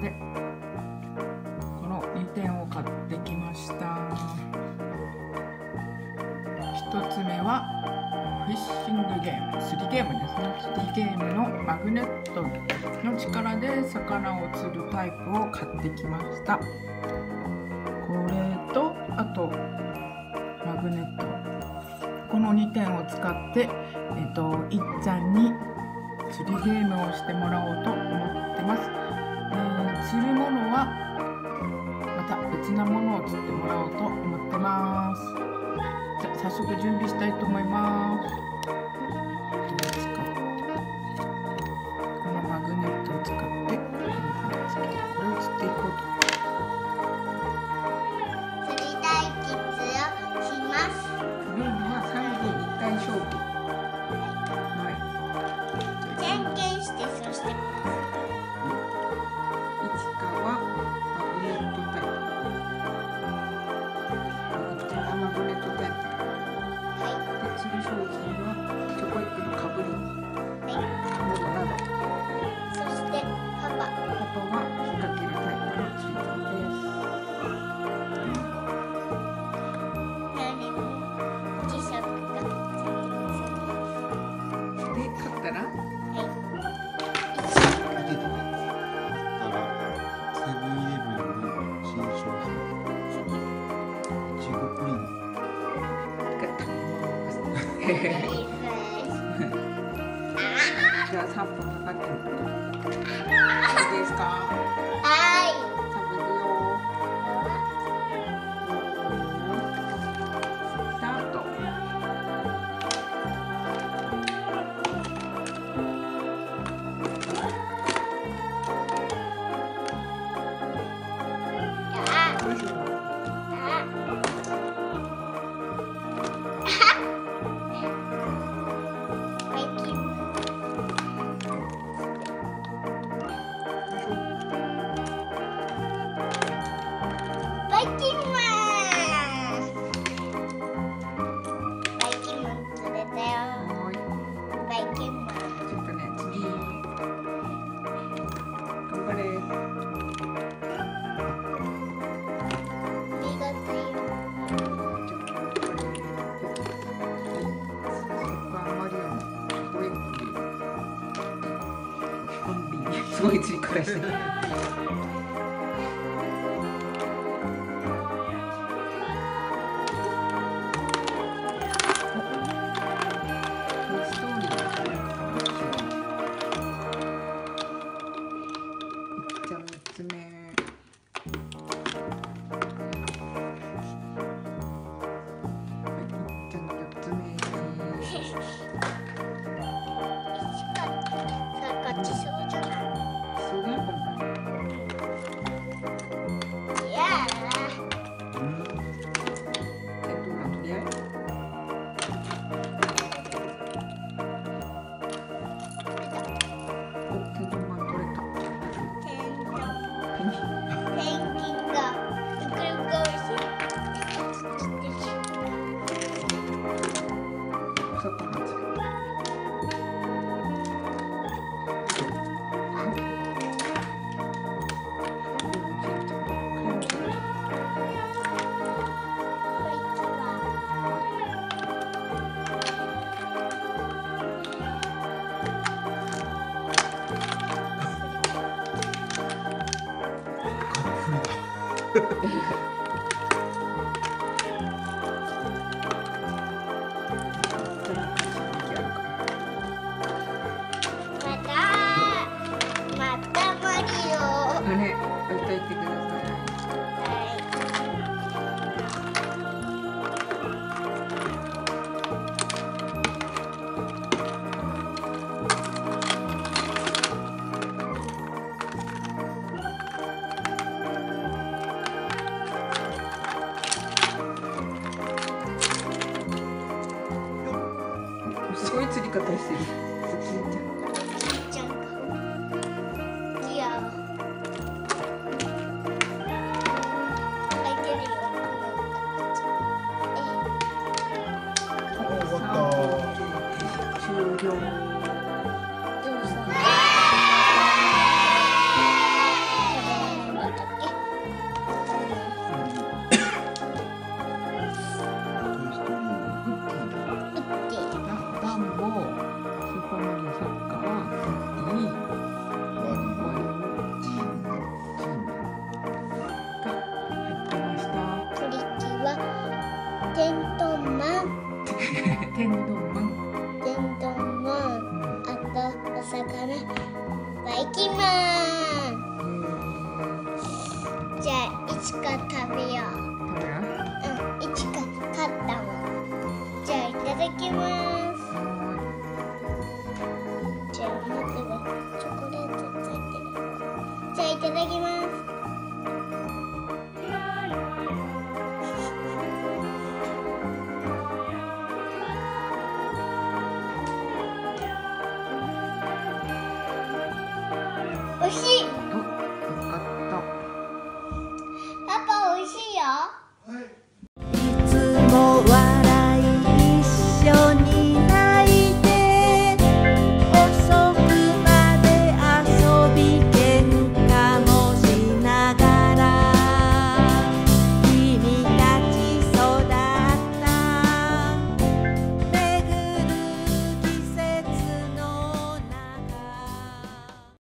でこの2点を買ってきました。1つ目はフィッシングゲーム、3ゲームですね。3ゲームのマグネットの力で魚を釣るタイプを買ってきました。これとあとマグネット、この2点を使っていっちゃんに釣りゲームをしてもらおうと思ってます。釣るものはまた別なものを釣ってもらおうと思ってます。じゃあ早速準備したいと思います。このマグネットを使ってこれを釣っていこうと。釣り対決をします。ゲームは3人1対勝負。じゃんけんして、そしていちかはマグネットタイプ。マグネットタイプ。で、釣り商品はチョコエッグのかぶり。などなど。そしてパパは引っ掛けるタイプの釣り竿です。磁石がで、勝ったらセブンイレブンの新商品いちごプリン。勝った。じゃあ3分かかってる。いいですか？はい。3分いくよ。スタート。バイキンマン釣れたよ。バイキンマン。ちょっとね、次。頑張れ。ありがとうよ。ちょっとこれ。スーパーマリオのトレッキー。コンビニ。すごい釣りからしてる。じゃあ3つ目。じゃあ4つ目。勝ちそうじゃない。そうだよ、今回。いやどうなん、とりあえず。お、天井マン取れた。ペンペンギン。ギンがくるくるお魚釣り。またマリオ。あれ、歌いってください。すごい釣り方してる。ちゃんいや開いてるよ。終わった。終了。でもさスーパーマリオサッカーにワリワリオジーンがが入ってました。プリキュアテントンマン天丼マン。テントンマンあとお魚バイキンマン。じゃあいちか食べよう。食べる？いちか勝ったもん。じゃあいただきます。じゃあまずはチョコレートついてる。じゃあいただきます。おいしい。お、よかった。パパおいしいよ。はい